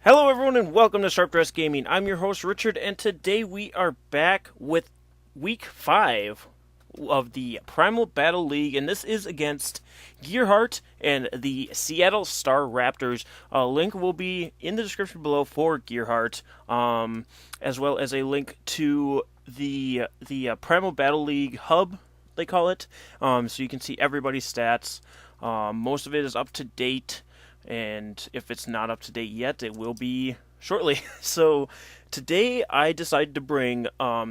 Hello everyone and welcome to Staraptors Gaming. I'm your host Richard and today we are back with week 5 of the Primal Battle League, and this is against Gearhart and the Seattle Staraptors. A link will be in the description below for Gearhart, as well as a link to the Primal Battle League hub, they call it, so you can see everybody's stats. Most of it is up to date, and if it's not up to date yet, it will be shortly. So today I decided to bring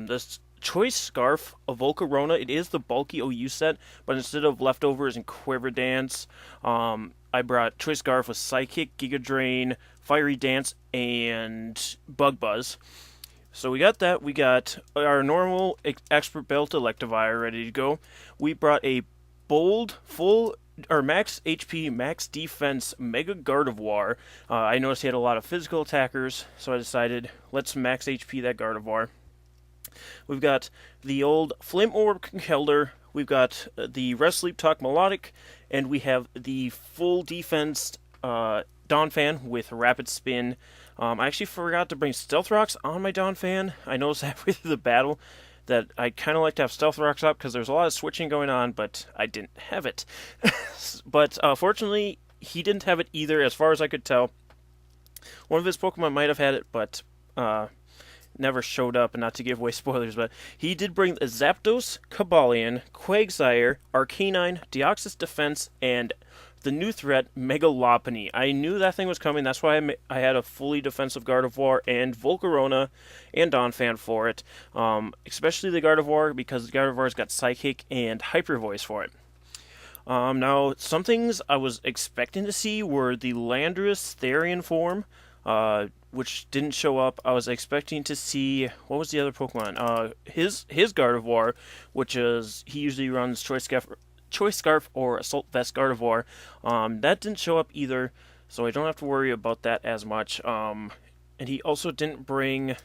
this Choice Scarf of Volcarona. It is the bulky OU set, but instead of Leftovers and Quiver Dance, I brought Choice Scarf with Psychic, Giga Drain, Fiery Dance, and Bug Buzz. So we got that. We got our normal Expert Belt Electivire ready to go. We brought a bold, full, or max HP, max defense Mega Gardevoir. I noticed he had a lot of physical attackers, so I decided let's max HP that Gardevoir. We've got the old Flame Orb Conkeldurr. We've got the Rest Sleep Talk Melodic, and we have the full defense Donphan with Rapid Spin. I actually forgot to bring Stealth Rocks on my Donphan. I noticed halfway through the battle that I kind of like to have Stealth Rocks up because there's a lot of switching going on, but I didn't have it. But fortunately, he didn't have it either, as far as I could tell. One of his Pokemon might have had it, but never showed up, and not to give away spoilers, but he did bring Zapdos, Cobalion, Quagsire, Arcanine, Deoxys Defense, and the new threat, Mega Lopunny. I knew that thing was coming. That's why I had a fully defensive Gardevoir and Volcarona and Donphan for it. Especially the Gardevoir, because the Gardevoir's got Psychic and Hyper Voice for it. Now, some things I was expecting to see were the Landorus Therian form, which didn't show up. I was expecting to see, what was the other Pokemon? His Gardevoir, which is, he usually runs Choice Scarf or Assault Vest Gardevoir. That didn't show up either, so I don't have to worry about that as much. And he also didn't bring, there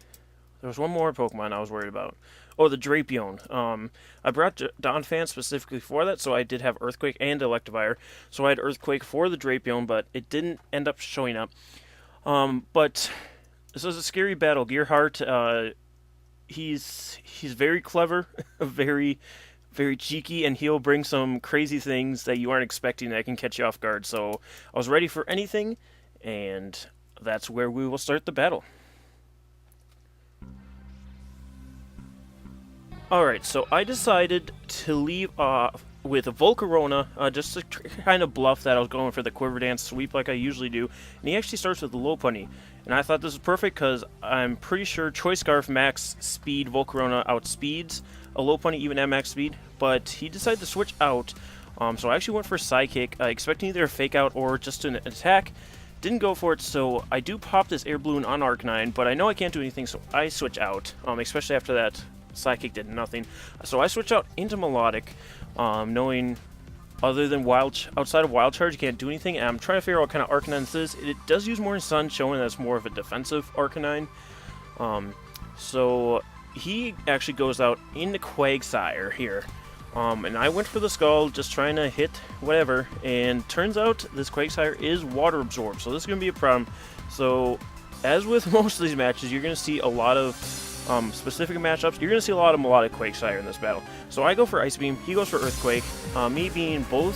was one more Pokemon I was worried about. Oh, the Drapion. I brought Donphan specifically for that, so I did have Earthquake and Electivire. So I had Earthquake for the Drapion, but it didn't end up showing up. But this was a scary battle. Gearhart, he's very clever, very cheeky, and he'll bring some crazy things that you aren't expecting that can catch you off guard. So I was ready for anything, and that's where we will start the battle. Alright, so I decided to leave off with a Volcarona, just to kind of bluff that I was going for the Quiver Dance sweep like I usually do. And he actually starts with the Lopunny. And I thought this was perfect because I'm pretty sure Choice Scarf max speed Volcarona outspeeds a Lopunny even at max speed. But he decided to switch out, so I actually went for Psychic, expecting either a Fake Out or just an attack. Didn't go for it, so I do pop this Air Balloon on Arcanine, but I know I can't do anything, so I switch out, especially after that Psychic did nothing. So I switch out into Melodic, knowing other than outside of Wild Charge, you can't do anything. And I'm trying to figure out what kind of Arcanine this is. It does use more Sun, showing that it's more of a defensive Arcanine. So he actually goes out into Quagsire here. And I went for the Skull, just trying to hit whatever. And turns out this Quagsire is Water Absorbed, so this is going to be a problem. So as with most of these matches, you're going to see a lot of specific matchups. You're going to see a lot of Melodic Quagsire in this battle. So I go for Ice Beam, he goes for Earthquake. Me being both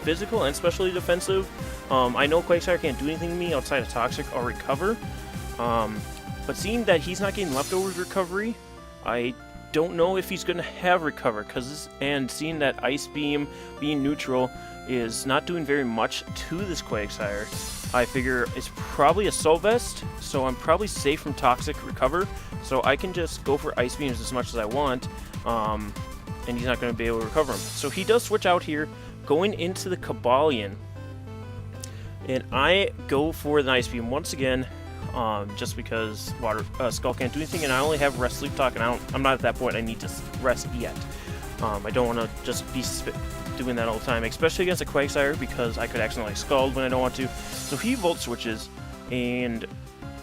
physical and especially defensive, I know Quagsire can't do anything to me outside of Toxic or Recover. But seeing that he's not getting Leftovers recovery, I don't know if he's going to have Recover. And seeing that Ice Beam being neutral is not doing very much to this Quagsire, I figure it's probably Assault Vest, so I'm probably safe from Toxic Recover, so I can just go for Ice Beams as much as I want, and he's not going to be able to recover him. So he does switch out here, going into the Cobalion, and I go for the Ice Beam once again, just because Skull can't do anything, and I only have Rest Sleep Talk, and I'm not at that point I need to rest yet. I don't want to just be doing that all the time, especially against a Quagsire, because I could accidentally Scald when I don't want to. So he Volt Switches, and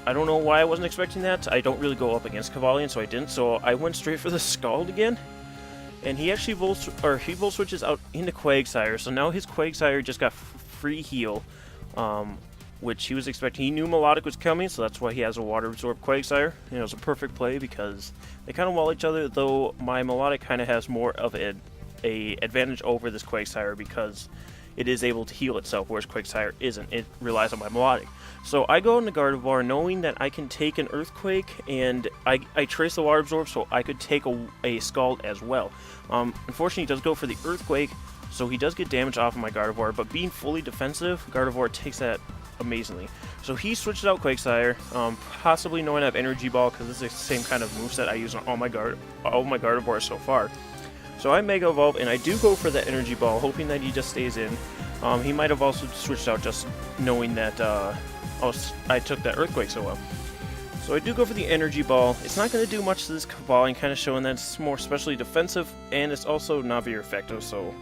I don't know why I wasn't expecting that. I don't really go up against Cobalion, so I didn't. So I went straight for the Scald again, and he actually Volt Switches out into Quagsire. So now his Quagsire just got free heal, which he was expecting. He knew Melodic was coming, so that's why he has a Water Absorb Quagsire. You know, it was a perfect play because they kind of wall each other, though my Melodic kind of has more of a advantage over this Quagsire because it is able to heal itself, whereas Quagsire isn't. It relies on my Melodic. So I go into Gardevoir knowing that I can take an Earthquake, and I trace the Water Absorb so I could take a Scald as well. Unfortunately, he does go for the Earthquake, so he does get damage off of my Gardevoir, but being fully defensive, Gardevoir takes that amazingly. So he switches out Quagsire, possibly knowing I have Energy Ball because this is the same kind of moveset I use on all my Gardevoirs so far. So I Mega Evolve, and I do go for the Energy Ball, hoping that he just stays in. He might have also switched out just knowing that I took that Earthquake so well. So I do go for the Energy Ball. It's not going to do much to this Cavalling, kind of showing that it's more specially defensive, and it's also not very effective, so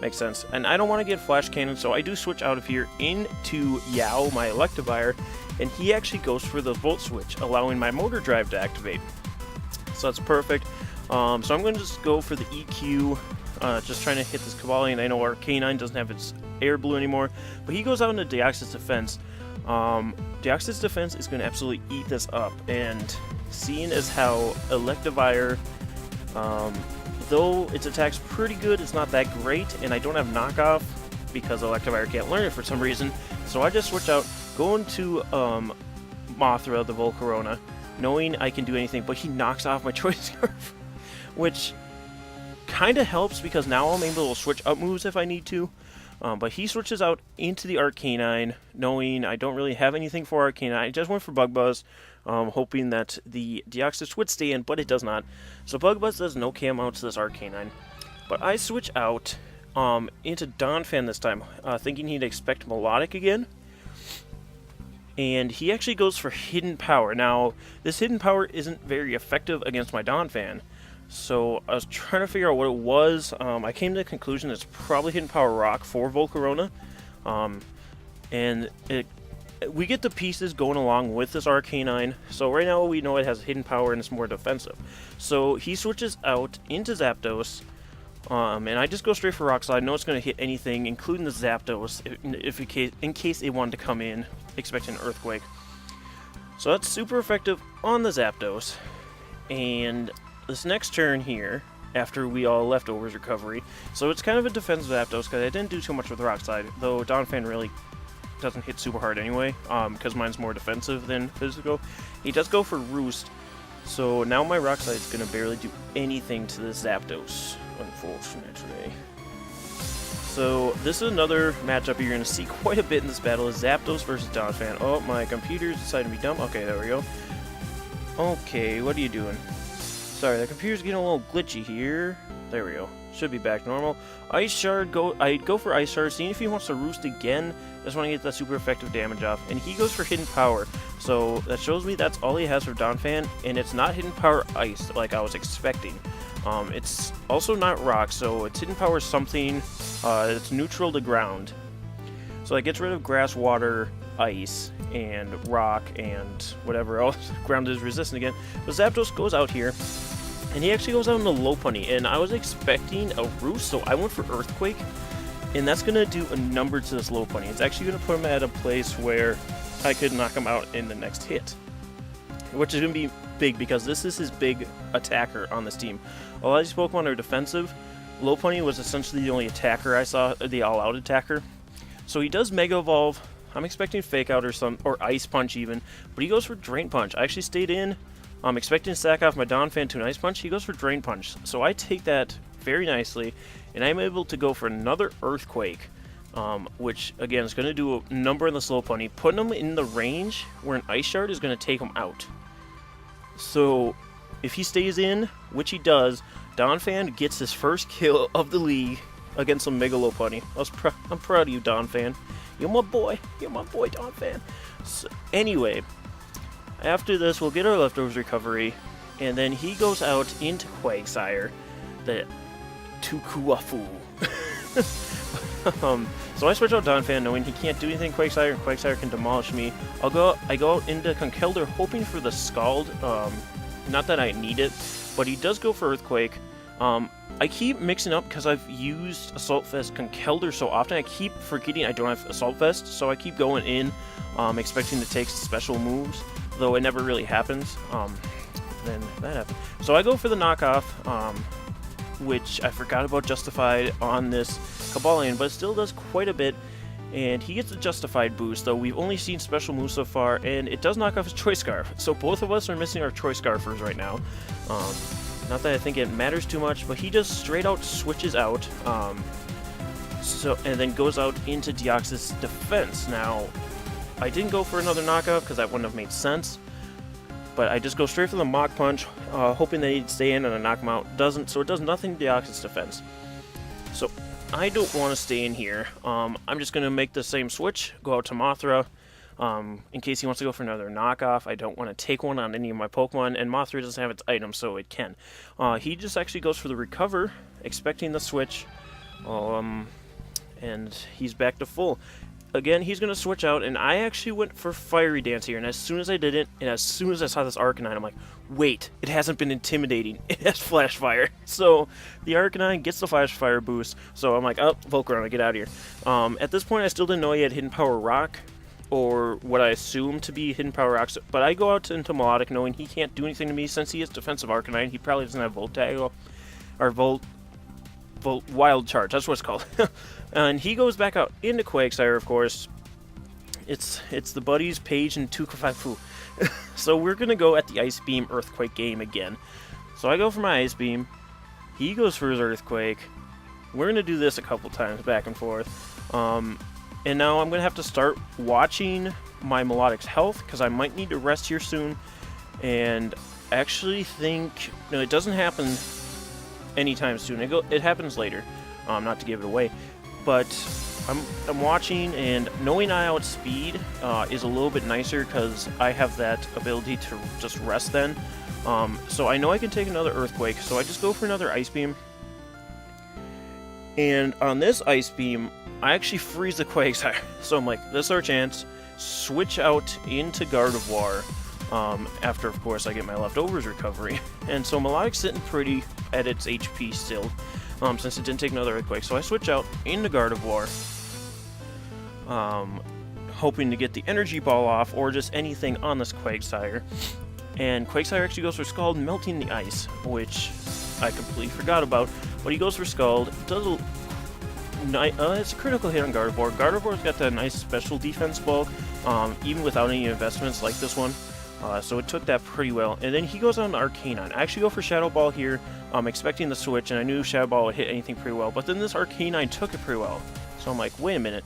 makes sense. And I don't want to get Flash Cannon, so I do switch out of here into Yao, my Electivire, and he actually goes for the Volt Switch, allowing my Motor Drive to activate. So that's perfect. So I'm going to just go for the EQ, just trying to hit this Cavallion. I know Arcanine doesn't have its Air Blue anymore, but he goes out into Deoxys Defense. Deoxys Defense is going to absolutely eat this up, and seeing as how Electivire, though its attack's pretty good, it's not that great, and I don't have Knockoff because Electivire can't learn it for some reason, so I just switch out, go into Mothra, the Volcarona, knowing I can do anything, but he knocks off my Choice Scarf, which kind of helps because now I'm able to switch up moves if I need to. But he switches out into the Arcanine, knowing I don't really have anything for Arcanine. I just went for Bug Buzz, hoping that the Deoxys would stay in, but it does not. So Bug Buzz does no cam out to this Arcanine. But I switch out into Donphan this time, thinking he'd expect Melodic again. And he actually goes for Hidden Power. Now, this Hidden Power isn't very effective against my Donphan. So I was trying to figure out what it was. I came to the conclusion it's probably Hidden Power Rock for Volcarona. And we get the pieces going along with this Arcanine. So right now we know it has Hidden Power and it's more defensive. So he switches out into Zapdos. And I just go straight for Rock Slide. I know it's going to hit anything, including the Zapdos, in case it wanted to come in expecting an Earthquake. So that's super effective on the Zapdos. And this next turn here, after we all Leftovers recovery, so it's kind of a defensive Zapdos because I didn't do too much with Rock Slide, though Donphan really doesn't hit super hard anyway, because mine's more defensive than physical. He does go for Roost, so now my Rock Slide is going to barely do anything to this Zapdos, unfortunately. So this is another matchup you're going to see quite a bit in this battle, is Zapdos versus Donphan. Oh, my computer's decided to be dumb. Okay, there we go. Okay, what are you doing? Sorry, the computer's getting a little glitchy here. There we go. Should be back normal. Ice Shard, I'd go for Ice Shard, seeing if he wants to Roost again. Just want to get that super effective damage off. And he goes for Hidden Power. So that shows me that's all he has for Donphan, and it's not Hidden Power Ice like I was expecting. It's also not Rock, so it's Hidden Power something that's neutral to ground. So that gets rid of Grass, Water, Ice, and Rock, and whatever else. Ground is resistant again. But Zapdos goes out here, and he actually goes out into Lopunny, and I was expecting a Roost, so I went for Earthquake, and that's going to do a number to this Lopunny. It's actually going to put him at a place where I could knock him out in the next hit, which is going to be big because this is his big attacker on this team. A lot of these Pokemon are defensive. Lopunny was essentially the only attacker I saw, the all-out attacker. So he does Mega Evolve. I'm expecting Fake Out or Ice Punch even, but he goes for Drain Punch. I actually stayed in. I'm expecting to sack off my Donphan to an Ice Punch. He goes for Drain Punch. So I take that very nicely, and I'm able to go for another Earthquake, which, again, is going to do a number on the Lopunny, putting him in the range where an Ice Shard is going to take him out. So if he stays in, which he does, Donphan gets his first kill of the league against a Mega Lopunny. I'm proud of you, Donphan. You're my boy, Donphan. So, anyway, after this, we'll get our Leftovers recovery, and then he goes out into Quagsire, the Tukuafu. So I switch out Donphan, knowing he can't do anything Quagsire, and Quagsire can demolish me. I go out into Conkeldurr, hoping for the Scald. Not that I need it, but he does go for Earthquake. I keep mixing up because I've used Assault Vest Conkeldurr so often. I keep forgetting I don't have Assault Vest, so I keep going in expecting to take special moves, though it never really happens. Then that happened. So I go for the knockoff, which I forgot about Justified on this Kabalion, but it still does quite a bit. And he gets a Justified boost, though we've only seen special moves so far, and it does knock off his Choice Scarf. So both of us are missing our Choice Scarfers right now. Not that I think it matters too much, but he just straight out switches out, and then goes out into Deoxys defense. Now, I didn't go for another knockoff because that wouldn't have made sense, but I just go straight for the Mach Punch, hoping that he'd stay in and I knock him out. Doesn't, so it does nothing to Deoxys defense. So I don't want to stay in here. I'm just going to make the same switch, go out to Mothra, in case he wants to go for another knockoff. I don't want to take one on any of my Pokemon, and Mothra doesn't have its item, so it can. He just actually goes for the Recover, expecting the switch, and he's back to full. Again, he's going to switch out, and I actually went for Fiery Dance here, and as soon as I did it, and as soon as I saw this Arcanine, I'm like, wait, it hasn't been intimidating. It has Flash Fire. So the Arcanine gets the Flash Fire boost, so I'm like, oh, Volcarona, get out of here. At this point, I still didn't know he had Hidden Power Rock, or what I assume to be Hidden Power Rocks, but I go out into Melodic knowing he can't do anything to me since he is defensive Arcanine. He probably doesn't have Volt Tag, or Volt Wild Charge, that's what it's called. And he goes back out into Quagsire, of course. It's the buddies, Paige and Tukafaifu. So we're going to go at the Ice Beam Earthquake game again. So I go for my Ice Beam. He goes for his Earthquake. We're going to do this a couple times, back and forth. And now I'm going to have to start watching my Melodic's health, because I might need to rest here soon. And I actually think... No, it doesn't happen anytime soon. It happens later, not to give it away. But I'm watching, and knowing I outspeed is a little bit nicer, because I have that ability to just rest then. So I know I can take another Earthquake, so I just go for another Ice Beam. And on this Ice Beam, I actually freeze the Quagsire. So I'm like, this is our chance. Switch out into Gardevoir. After, of course, I get my leftovers recovery. And so Melodic's sitting pretty at its HP still, since it didn't take another Earthquake. So I switch out into Gardevoir, hoping to get the Energy Ball off, or just anything on this Quagsire. And Quagsire actually goes for Scald, melting the ice, which I completely forgot about. But he goes for Scald, does it's a critical hit on Gardevoir. Gardevoir's got that nice special defense ball, even without any investments like this one. So it took that pretty well. And then he goes on to Arcanine. I actually go for Shadow Ball here, expecting the switch, and I knew Shadow Ball would hit anything pretty well. But then this Arcanine took it pretty well. So I'm like, wait a minute.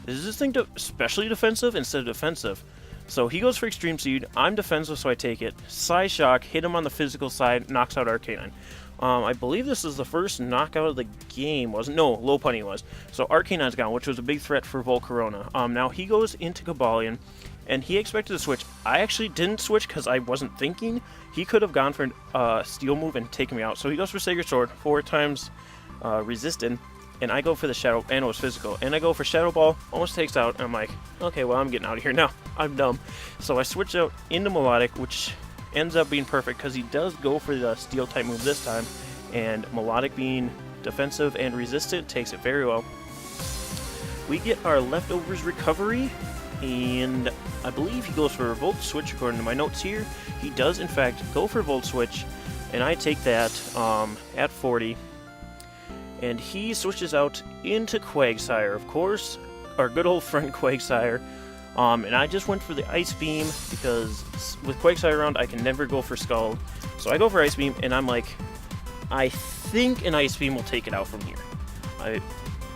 Is this thing especially defensive instead of defensive? So he goes for Extreme Seed. I'm defensive, so I take it. Psyshock, hit him on the physical side, knocks out Arcanine. I believe this is the first knockout of the game, wasn't? No, Lopunny was. So Arcanine's gone, which was a big threat for Volcarona. Now he goes into Kabalion, and he expected to switch. I actually didn't switch because I wasn't thinking. He could have gone for a Steel move and taken me out. So he goes for Sacred Sword, 4 times resisted, and I go for the Shadow, and it was physical. And I go for Shadow Ball, almost takes out, and I'm like, okay, well, I'm getting out of here now. I'm dumb. So I switch out into Melodic, which ends up being perfect because he does go for the Steel type move this time, and Melodic being defensive and resistant takes it very well. We get our leftovers recovery, and I believe he goes for a Volt Switch according to my notes here. He does in fact go for Volt Switch, and I take that at 40, and he switches out into Quagsire, of course, our good old friend Quagsire. And I just went for the Ice Beam, because with Quagsire around, I can never go for Scald. So I go for Ice Beam, and I'm like, I think an Ice Beam will take it out from here.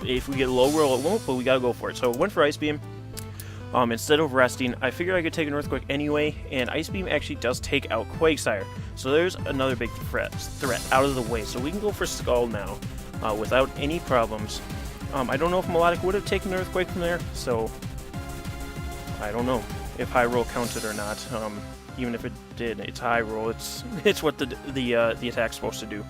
If we get a low roll, it won't, but we gotta go for it. So I went for Ice Beam. Instead of resting, I figured I could take an Earthquake anyway, and Ice Beam actually does take out Quagsire. So there's another big threat out of the way. So we can go for Scald now, without any problems. I don't know if Melodic would have taken an Earthquake from there, so I don't know if high roll counted or not. Even if it did, it's high roll. It's what the attack's supposed to do.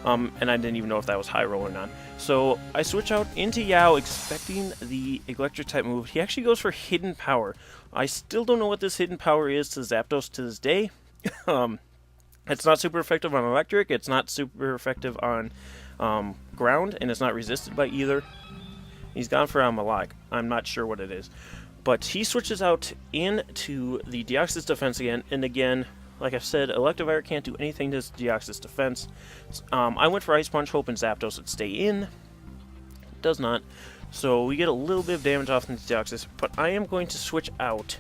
And I didn't even know if that was high roll or not. So I switch out into Yao, expecting the Electric type move. He actually goes for Hidden Power. I still don't know what this Hidden Power is to Zapdos to this day. It's not super effective on electric, it's not super effective on ground, and it's not resisted by either. He's gone for Malak. I'm not sure what it is. But he switches out into the Deoxys defense again, and again, like I said, Electivire can't do anything to this Deoxys defense. I went for Ice Punch, hoping Zapdos would stay in. It does not. So we get a little bit of damage off the Deoxys, but I am going to switch out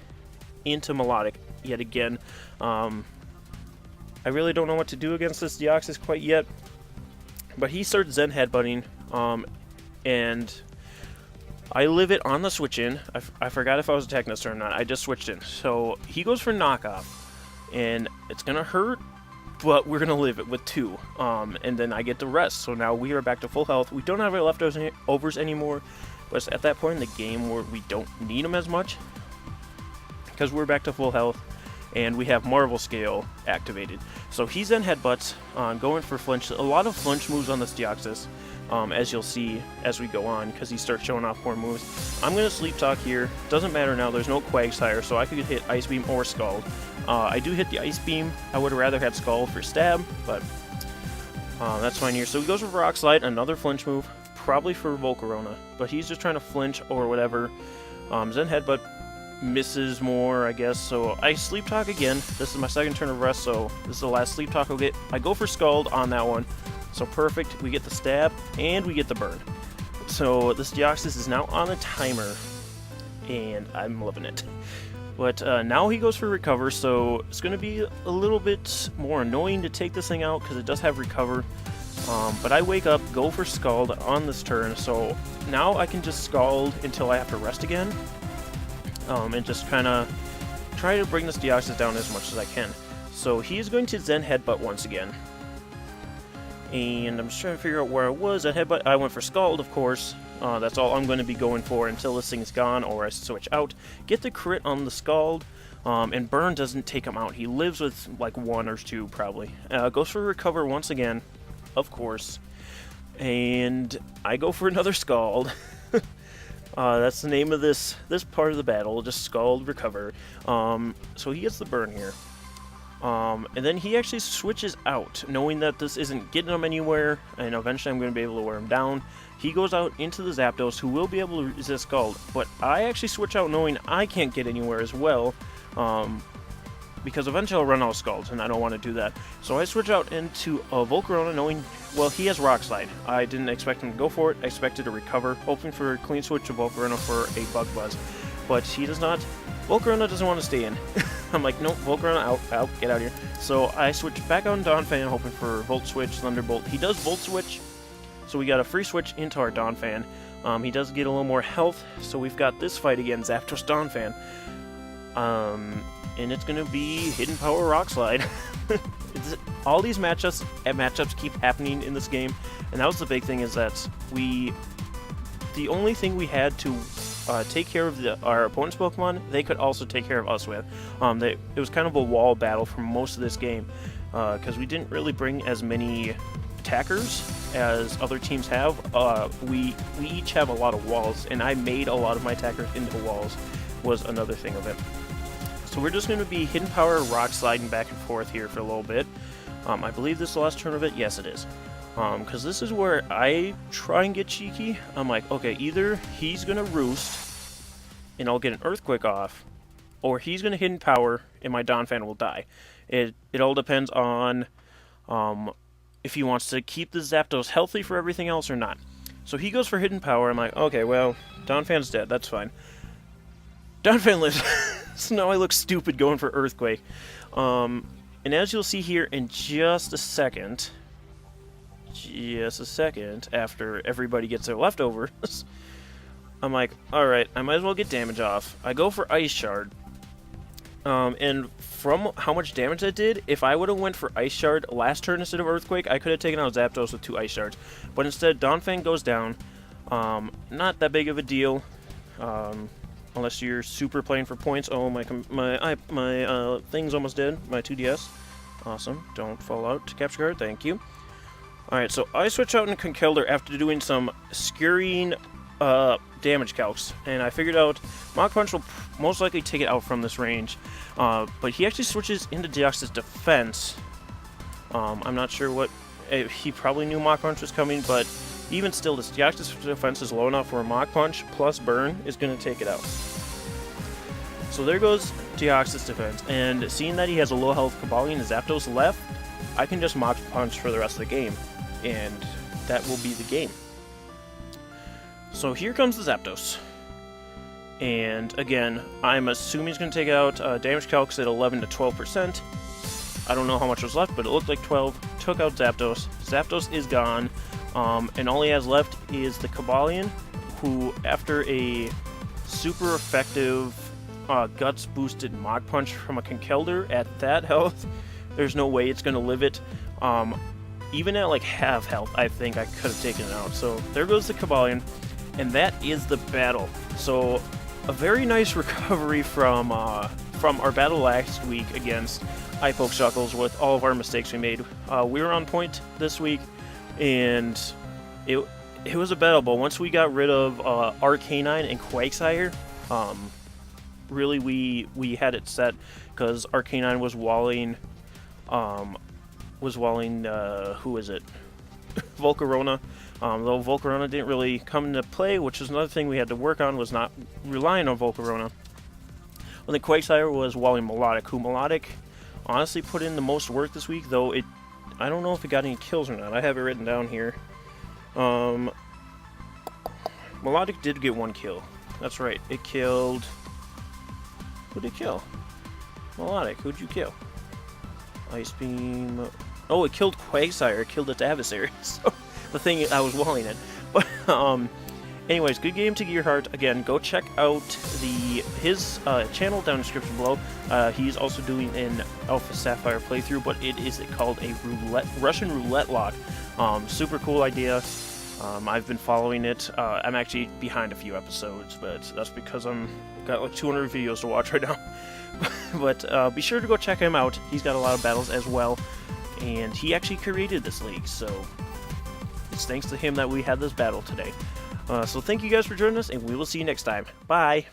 into Melodic yet again. I really don't know what to do against this Deoxys quite yet, but he starts Zen Headbutting, and I live it on the switch in. I forgot if I was attacking this turn or not. I just switched in. So he goes for Knockoff, and it's going to hurt, but we're going to live it with 2. And then I get the rest. So now we are back to full health. We don't have our leftovers anymore, but it's at that point in the game where we don't need them as much, because we're back to full health, and we have Marvel Scale activated. So he's in Headbutts, going for flinch. A lot of flinch moves on this Deoxys, as you'll see as we go on, because he starts showing off more moves. I'm going to Sleep Talk here. Doesn't matter now, there's no Quagsire, so I could hit Ice Beam or Scald. I do hit the Ice Beam. I would have rather had Scald for Stab, but that's fine here. So he goes for Rock Slide, another flinch move, probably for Volcarona, but he's just trying to flinch or whatever. Zen Headbutt misses more, I guess, so I Sleep Talk again. This is my second turn of rest, so this is the last Sleep Talk I'll get. I go for Scald on that one, so perfect. We get the Stab, and we get the Burn. So this Deoxys is now on the timer, and I'm loving it. But now he goes for Recover, so it's going to be a little bit more annoying to take this thing out, because it does have Recover. But I wake up, go for Scald on this turn, so now I can just Scald until I have to rest again. And just kind of try to bring this Deoxys down as much as I can. So he's going to Zen Headbutt once again. And I'm just trying to figure out where I was. Zen Headbutt, I went for Scald, of course. That's all I'm going to be going for until this thing's gone, or I switch out. Get the crit on the Scald, and Burn doesn't take him out. He lives with like 1 or 2 probably. Goes for Recover once again, of course. And I go for another Scald. That's the name of this part of the battle, just Scald, Recover. So he gets the Burn here. And then he actually switches out, knowing that this isn't getting him anywhere, and eventually I'm going to be able to wear him down. He goes out into the Zapdos, who will be able to resist Scald, but I actually switch out knowing I can't get anywhere as well, because eventually I'll run out of Scalds, and I don't want to do that. So I switch out into Volcarona, knowing, well, he has Rock Slide. I didn't expect him to go for it. I expected to Recover, hoping for a clean switch to Volcarona for a Bug Buzz. But he does not. Volcarona doesn't want to stay in. I'm like, nope, Volcarona out, get out of here. So I switch back on Donphan, hoping for Volt Switch, Thunderbolt. He does Volt Switch, so we got a free switch into our Donphan. He does get a little more health, so we've got this fight again, Zapdos Donphan. And it's going to be Hidden Power Rock Slide. All these matchups keep happening in this game, and that was the big thing, is that the only thing we had to take care of our opponent's Pokemon, they could also take care of us with. It was kind of a wall battle for most of this game, because we didn't really bring as many attackers as other teams have. We each have a lot of walls, and I made a lot of my attackers into walls, was another thing of it. So we're just going to be Hidden Power Rock Sliding back and forth here for a little bit. I believe this is the last turn of it. Yes, it is. Because this is where I try and get cheeky. I'm like, okay, either he's going to Roost, and I'll get an Earthquake off, or he's going to Hidden Power, and my Donphan will die. It all depends on if he wants to keep the Zapdos healthy for everything else or not. So he goes for Hidden Power. I'm like, okay, well, Donphan's dead. That's fine. Donphan lives. So now I look stupid going for Earthquake. And as you'll see here in just a second, after everybody gets their leftovers, I'm like, alright, I might as well get damage off. I go for Ice Shard. And from how much damage that did, if I would have went for Ice Shard last turn instead of Earthquake, I could have taken out Zapdos with 2 Ice Shards. But instead, Donphan goes down. Not that big of a deal. Unless you're super playing for points. Oh, my thing's almost dead. My 2DS. Awesome. Don't fall out to capture card. Thank you. Alright, so I switch out into Conkeldurr after doing some scurrying damage calcs. And I figured out Mach Punch will most likely take it out from this range. But he actually switches into Deoxys Defense. I'm not sure what... he probably knew Mach Punch was coming, but even still, this Deoxys defense is low enough where Mach Punch plus Burn is going to take it out. So there goes Deoxys defense, and seeing that he has a low health Cobalion and Zapdos left, I can just Mach Punch for the rest of the game, and that will be the game. So here comes the Zapdos. And again, I'm assuming he's going to take out damage calcs at 11 to 12%. I don't know how much was left, but it looked like 12. Took out Zapdos. Zapdos is gone. And all he has left is the Cobalion, who, after a super effective Guts boosted Mach Punch from a Conkeldurr at that health, there's no way it's going to live it. Even at like half health, I think I could have taken it out. So there goes the Cobalion, and that is the battle. So a very nice recovery from our battle last week against iPokeShuckles with all of our mistakes we made. We were on point this week, and it was a battle, but once we got rid of Arcanine and Quagsire, really we had it set, because Arcanine was walling, who is it? Volcarona. Though Volcarona didn't really come into play, which is another thing we had to work on, was not relying on Volcarona. Well, the Quagsire was walling Melodic, who Melodic honestly put in the most work this week, though I don't know if it got any kills or not. I have it written down here. Melodic did get one kill. That's right. It killed... Who did it kill? Melodic. Who'd you kill? Ice Beam... Oh, it killed Quagsire. It killed its adversary. So, the thing I was walling in. But, anyways, good game to Gearhart. Again, go check out his channel down in the description below. He's also doing an Alpha Sapphire playthrough, but it is called a Russian roulette lock. Super cool idea. I've been following it. I'm actually behind a few episodes, but that's because got like 200 videos to watch right now. But be sure to go check him out. He's got a lot of battles as well, and he actually created this league, so it's thanks to him that we had this battle today. So thank you guys for joining us, and we will see you next time. Bye!